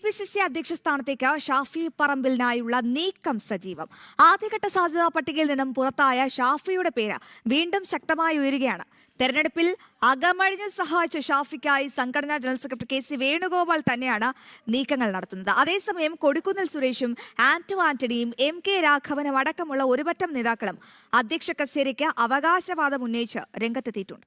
KPCC അധ്യക്ഷ സ്ഥാനത്തേക്ക് ഷാഫി പറമ്പിലിനായുള്ള നീക്കം സജീവം. ആദ്യഘട്ട സാധ്യതാ പട്ടികയിൽ നിന്നും പുറത്തായ ഷാഫിയുടെ പേര് വീണ്ടും ശക്തമായി ഉയരുകയാണ്. തെരഞ്ഞെടുപ്പിൽ അകമഴിഞ്ഞു സഹായിച്ച ഷാഫിക്കായി സംഘടനാ ജനറൽ സെക്രട്ടറി KC വേണുഗോപാൽ തന്നെയാണ് നീക്കങ്ങൾ നടത്തുന്നത്. അതേസമയം കൊടിക്കുന്നിൽ സുരേഷും ആന്റണിയും MK രാഘവനും അടക്കമുള്ള ഒരുപറ്റം നേതാക്കളും അധ്യക്ഷ കസേരയ്ക്ക് അവകാശവാദം ഉന്നയിച്ച് രംഗത്തെത്തിയിട്ടുണ്ട്.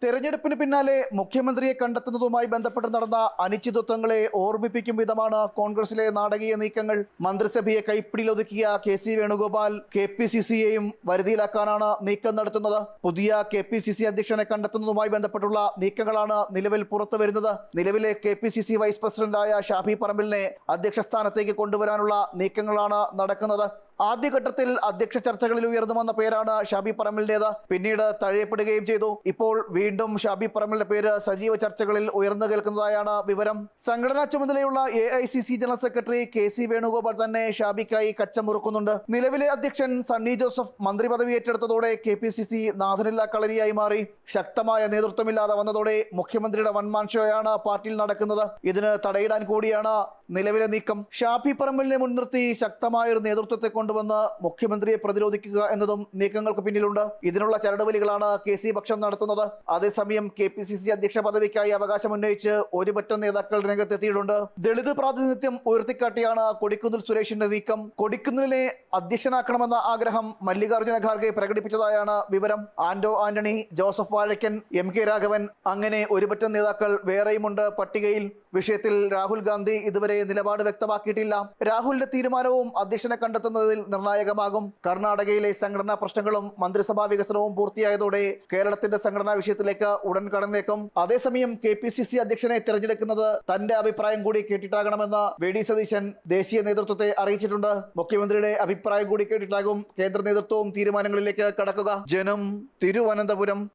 തെരഞ്ഞെടുപ്പിന് പിന്നാലെ മുഖ്യമന്ത്രിയെ കണ്ടെത്തുന്നതുമായി ബന്ധപ്പെട്ട് നടന്ന അനിശ്ചിതത്വങ്ങളെ ഓർമ്മിപ്പിക്കും വിധമാണ് കോൺഗ്രസിലെ നാടകീയ നീക്കങ്ങൾ. മന്ത്രിസഭയെ കൈപ്പിടിയിലൊതുക്കിയ KC വേണുഗോപാൽ KPCCയെയും വരുതിയിലാക്കാനാണ് നീക്കം നടത്തുന്നത്. പുതിയ KPCC അധ്യക്ഷനെ കണ്ടെത്തുന്നതുമായി ബന്ധപ്പെട്ടുള്ള നീക്കങ്ങളാണ് നിലവിൽ പുറത്തു വരുന്നത്. നിലവിലെ KPCC വൈസ് പ്രസിഡന്റായ ഷാഫി പറമ്പിലിനെ അധ്യക്ഷ സ്ഥാനത്തേക്ക് കൊണ്ടുവരാനുള്ള നീക്കങ്ങളാണ് നടക്കുന്നത്. ആദ്യഘട്ടത്തിൽ അധ്യക്ഷ ചർച്ചകളിൽ ഉയർന്നു വന്ന പേരാണ് ഷാഫി പറമ്പിലിന്റേത്. പിന്നീട് തഴയപ്പെടുകയും ചെയ്തു. ഇപ്പോൾ വീണ്ടും ഷാഫി പറമ്പിലിന്റെ പേര് സജീവ ചർച്ചകളിൽ ഉയർന്നു കേൾക്കുന്നതായാണ് വിവരം. സംഘടനാ ചുമതലയുള്ള AICC general secretary KC Venugopal തന്നെ ഷാഫിക്കായി കച്ചമുറുക്കുന്നുണ്ട്. നിലവിലെ അധ്യക്ഷൻ സണ്ണി ജോസഫ് മന്ത്രി പദവി ഏറ്റെടുത്തതോടെ KPCC നാഥനില്ലാ കളരിയായി മാറി. ശക്തമായ നേതൃത്വമില്ലാതെ വന്നതോടെ മുഖ്യമന്ത്രിയുടെ വൺമാൻ ഷോയാണ് പാർട്ടിയിൽ നടക്കുന്നത്. ഇതിന് തടയിടാൻ കൂടിയാണ് നിലവിലെ നീക്കം. ഷാഫി പറമ്പിലിനെ മുൻനിർത്തി ശക്തമായ ഒരു നേതൃത്വത്തെ കൊണ്ടുവന്ന് മുഖ്യമന്ത്രിയെ പ്രതിരോധിക്കുക എന്നതും നീക്കങ്ങൾക്ക് പിന്നിലുണ്ട്. ഇതിനുള്ള ചരടുവലികളാണ് KC പക്ഷം നടത്തുന്നത്. അതേസമയം KPCC അധ്യക്ഷ പദവിക്കായി അവകാശം ഉന്നയിച്ച് ഒരുപറ്റം നേതാക്കൾ രംഗത്തെത്തിയിട്ടുണ്ട്. ദളിത് പ്രാതിനിധ്യം ഉയർത്തിക്കാട്ടിയാണ് കൊടിക്കുന്നിൽ സുരേഷിന്റെ നീക്കം. കൊടിക്കുന്നിലിനെ അധ്യക്ഷനാക്കണമെന്ന ആഗ്രഹം മല്ലികാർജ്ജുന ഖാർഗെ പ്രകടിപ്പിച്ചതായാണ് വിവരം. ആന്റണി, ജോസഫ് വാഴക്കൻ, MK രാഘവൻ അങ്ങനെ ഒരുപറ്റം നേതാക്കൾ വേറെയുമുണ്ട് പട്ടികയിൽ. വിഷയത്തിൽ രാഹുൽ ഗാന്ധി ഇതുവരെ നിലപാട് വ്യക്തമാക്കിയിട്ടില്ല. രാഹുലിന്റെ തീരുമാനവും അധ്യക്ഷനെ കണ്ടെത്തുന്നതിൽ നിർണായകമാകും. കർണാടകയിലെ സംഘടനാ പ്രശ്നങ്ങളും മന്ത്രിസഭാ വികസനവും പൂർത്തിയായതോടെ കേരളത്തിന്റെ സംഘടനാ വിഷയത്തിലേക്ക് ഉടൻ കടന്നേക്കും. അതേസമയം KPCC അധ്യക്ഷനെ തിരഞ്ഞെടുക്കുന്നത് തന്റെ അഭിപ്രായം കൂടി കേട്ടിട്ടാകണമെന്ന് VD സതീശൻ ദേശീയ നേതൃത്വത്തെ അറിയിച്ചിട്ടുണ്ട്. മുഖ്യമന്ത്രിയുടെ അഭിപ്രായം കൂടി കേട്ടിട്ടാകും കേന്ദ്ര നേതൃത്വവും തീരുമാനങ്ങളിലേക്ക് കടക്കുക. ജനം, തിരുവനന്തപുരം.